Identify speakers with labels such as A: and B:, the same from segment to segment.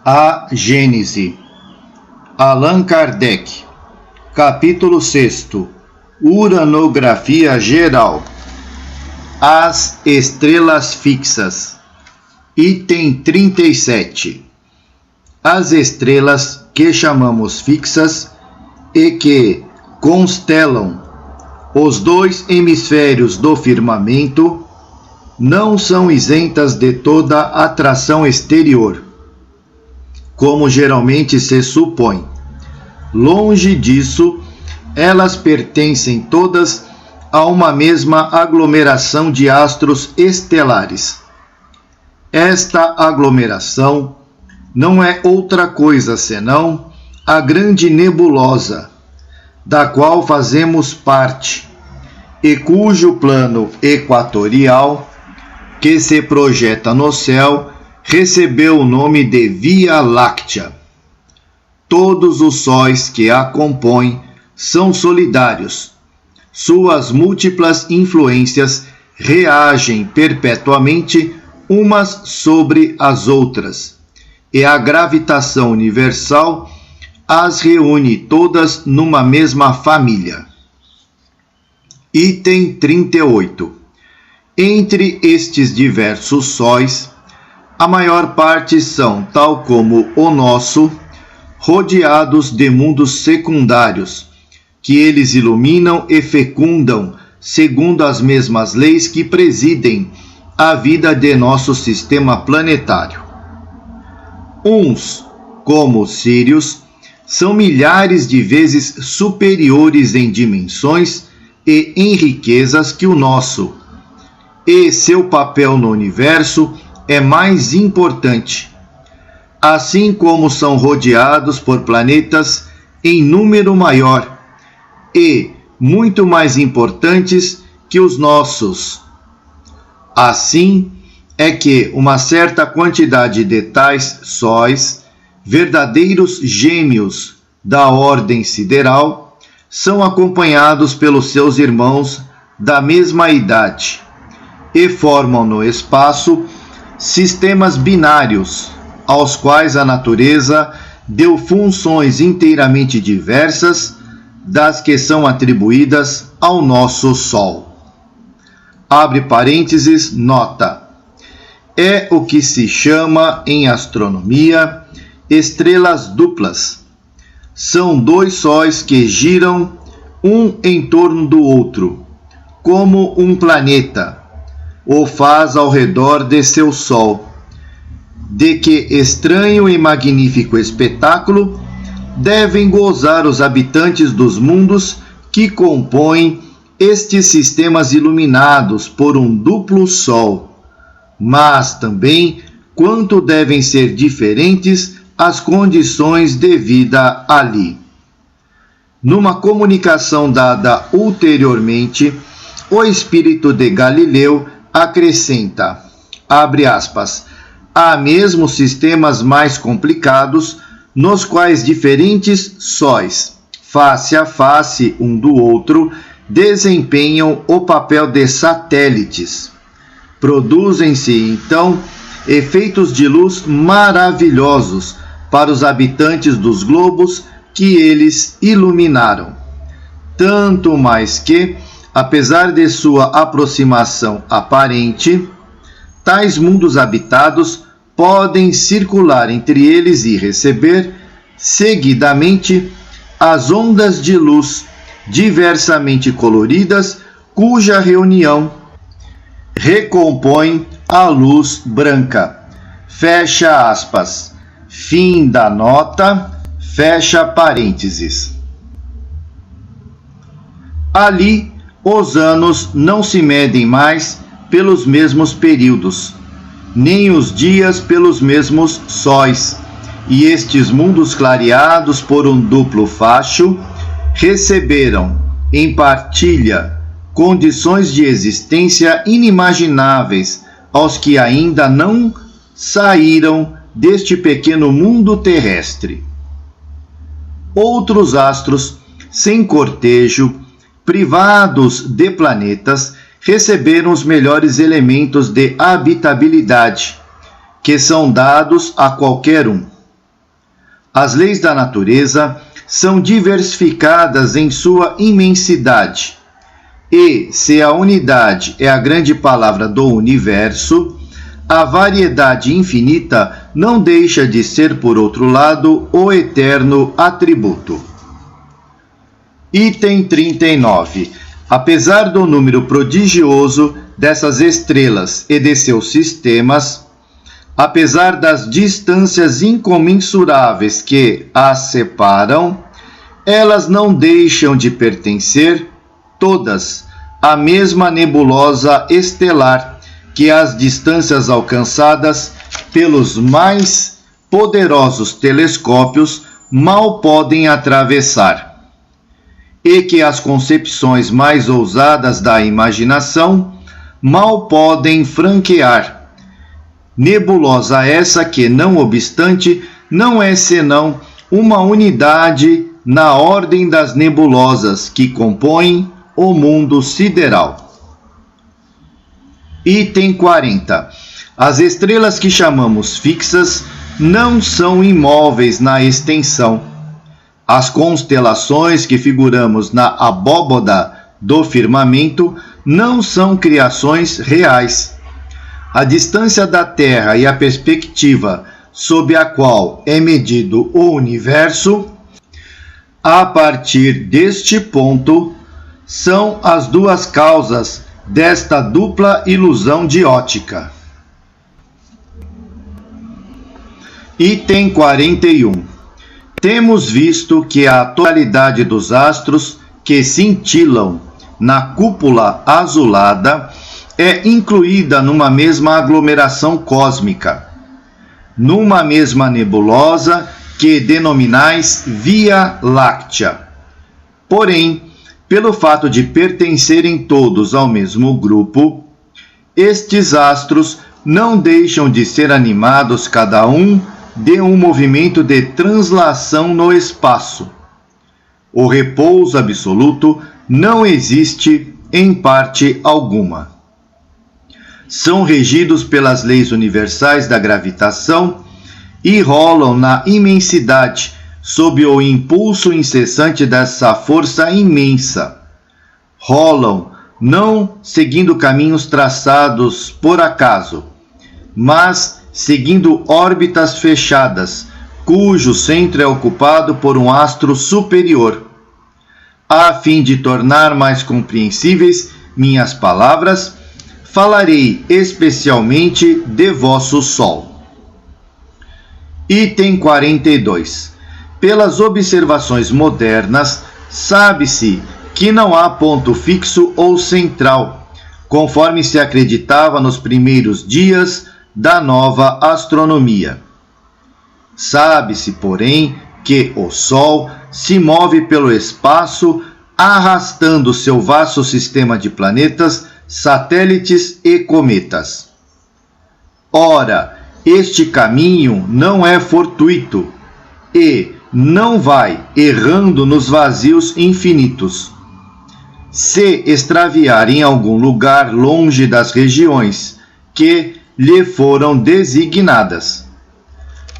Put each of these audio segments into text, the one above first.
A: A Gênese. Allan Kardec. Capítulo 6. Uranografia geral. As estrelas fixas. Item 37. As estrelas que chamamos fixas e que constelam os dois hemisférios do firmamento não são isentas de toda atração exterior, como geralmente se supõe. Longe disso, elas pertencem todas a uma mesma aglomeração de astros estelares. Esta aglomeração não é outra coisa senão a grande nebulosa, da qual fazemos parte, e cujo plano equatorial, que se projeta no céu, recebeu o nome de Via Láctea. Todos os sóis que a compõem são solidários. Suas múltiplas influências reagem perpetuamente umas sobre as outras, e a gravitação universal as reúne todas numa mesma família. Item 38. Entre estes diversos sóis, a maior parte são, tal como o nosso, rodeados de mundos secundários, que eles iluminam e fecundam segundo as mesmas leis que presidem a vida de nosso sistema planetário. Uns, como Sírius, são milhares de vezes superiores em dimensões e em riquezas que o nosso, e seu papel no universo é mais importante, assim como são rodeados por planetas em número maior e muito mais importantes que os nossos. Assim é que uma certa quantidade de tais sóis, verdadeiros gêmeos da ordem sideral, são acompanhados pelos seus irmãos da mesma idade e formam no espaço sistemas binários, aos quais a natureza deu funções inteiramente diversas das que são atribuídas ao nosso Sol. Abre parênteses, nota. É o que se chama em astronomia estrelas duplas. São dois sóis que giram um em torno do outro, como um planeta o faz ao redor de seu Sol. De que estranho e magnífico espetáculo devem gozar os habitantes dos mundos que compõem estes sistemas iluminados por um duplo Sol, mas também quanto devem ser diferentes as condições de vida ali. Numa comunicação dada ulteriormente, o espírito de Galileu acrescenta, abre aspas, há mesmo sistemas mais complicados, nos quais diferentes sóis, face a face um do outro, desempenham o papel de satélites. Produzem-se, então, efeitos de luz maravilhosos para os habitantes dos globos que eles iluminaram. Tanto mais que, apesar de sua aproximação aparente, tais mundos habitados podem circular entre eles e receber, seguidamente, as ondas de luz diversamente coloridas, cuja reunião recompõe a luz branca. Fecha aspas. Fim da nota. Fecha parênteses. Ali, os anos não se medem mais pelos mesmos períodos, nem os dias pelos mesmos sóis, e estes mundos clareados por um duplo facho receberam, em partilha, condições de existência inimagináveis aos que ainda não saíram deste pequeno mundo terrestre. Outros astros, sem cortejo, privados de planetas, receberam os melhores elementos de habitabilidade, que são dados a qualquer um. As leis da natureza são diversificadas em sua imensidade. E, se a unidade é a grande palavra do universo, a variedade infinita não deixa de ser, por outro lado, o eterno atributo. Item 39. Apesar do número prodigioso dessas estrelas e de seus sistemas, apesar das distâncias incomensuráveis que as separam, elas não deixam de pertencer, todas, à mesma nebulosa estelar que as distâncias alcançadas pelos mais poderosos telescópios mal podem atravessar, e que as concepções mais ousadas da imaginação mal podem franquear. Nebulosa essa que, não obstante, não é senão uma unidade na ordem das nebulosas que compõem o mundo sideral. Item 40. As estrelas que chamamos fixas não são imóveis na extensão. As constelações que figuramos na abóboda do firmamento não são criações reais. A distância da Terra e a perspectiva sob a qual é medido o universo, a partir deste ponto, são as duas causas desta dupla ilusão de ótica. Item 41. Temos visto que a totalidade dos astros que cintilam na cúpula azulada é incluída numa mesma aglomeração cósmica, numa mesma nebulosa que denominais Via Láctea. Porém, pelo fato de pertencerem todos ao mesmo grupo, estes astros não deixam de ser animados cada um de um movimento de translação no espaço. O repouso absoluto não existe em parte alguma. São regidos pelas leis universais da gravitação e rolam na imensidade, sob o impulso incessante dessa força imensa. Rolam, não seguindo caminhos traçados por acaso, mas seguindo órbitas fechadas, cujo centro é ocupado por um astro superior. A fim de tornar mais compreensíveis minhas palavras, falarei especialmente de vosso Sol. Item 42. Pelas observações modernas, sabe-se que não há ponto fixo ou central, conforme se acreditava nos primeiros dias da nova astronomia. Sabe-se, porém, que o Sol se move pelo espaço, arrastando seu vasto sistema de planetas, satélites e cometas. Ora, este caminho não é fortuito e não vai errando nos vazios infinitos. Se extraviar em algum lugar longe das regiões que lhe foram designadas.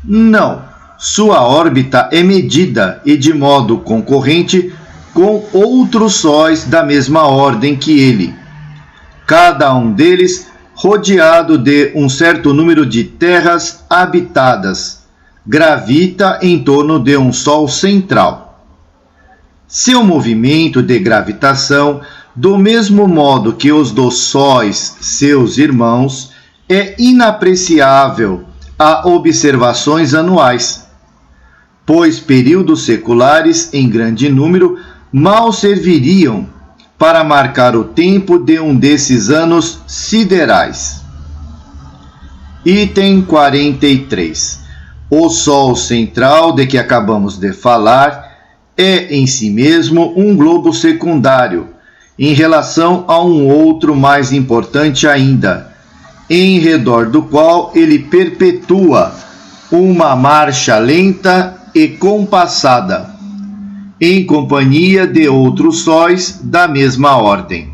A: Não, sua órbita é medida e de modo concorrente com outros sóis da mesma ordem que ele, cada um deles rodeado de um certo número de terras habitadas, gravita em torno de um Sol central. Seu movimento de gravitação, do mesmo modo que os dos sóis, seus irmãos, é inapreciável a observações anuais, pois períodos seculares em grande número mal serviriam para marcar o tempo de um desses anos siderais. Item 43. O Sol central de que acabamos de falar é em si mesmo um globo secundário, em relação a um outro mais importante ainda, em redor do qual ele perpetua uma marcha lenta e compassada, em companhia de outros sóis da mesma ordem.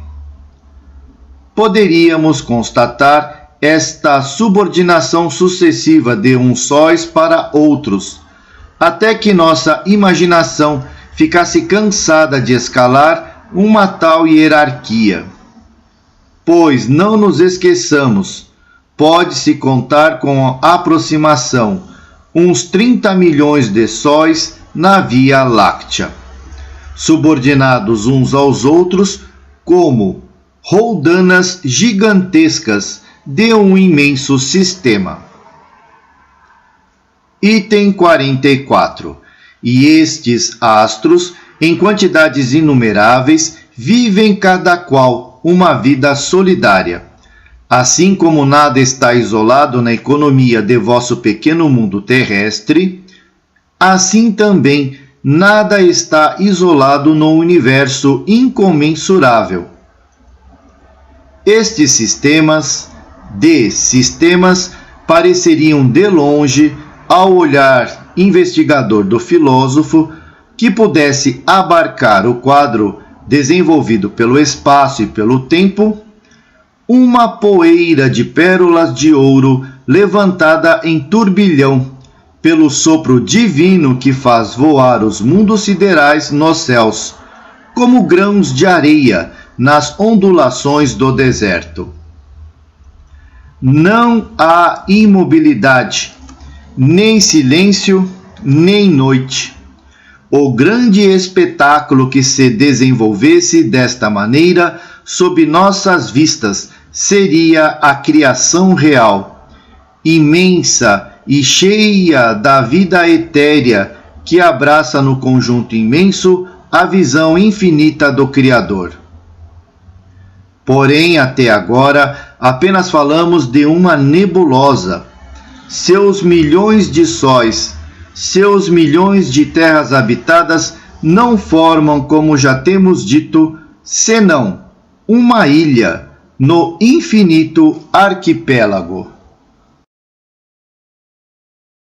A: Poderíamos constatar esta subordinação sucessiva de uns sóis para outros, até que nossa imaginação ficasse cansada de escalar uma tal hierarquia. Pois não nos esqueçamos, pode-se contar com a aproximação uns 30 milhões de sóis na Via Láctea, subordinados uns aos outros como roldanas gigantescas de um imenso sistema. Item 44. E estes astros, em quantidades inumeráveis, vivem cada qual uma vida solidária. Assim como nada está isolado na economia de vosso pequeno mundo terrestre, assim também nada está isolado no universo incomensurável. Estes sistemas pareceriam de longe, ao olhar investigador do filósofo, que pudesse abarcar o quadro desenvolvido pelo espaço e pelo tempo, uma poeira de pérolas de ouro levantada em turbilhão pelo sopro divino que faz voar os mundos siderais nos céus, como grãos de areia nas ondulações do deserto. Não há imobilidade, nem silêncio, nem noite. O grande espetáculo que se desenvolvesse desta maneira sob nossas vistas seria a criação real, imensa e cheia da vida etérea que abraça no conjunto imenso a visão infinita do Criador. Porém, até agora, apenas falamos de uma nebulosa. Seus milhões de sóis, seus milhões de terras habitadas não formam, como já temos dito, senão uma ilha no infinito arquipélago.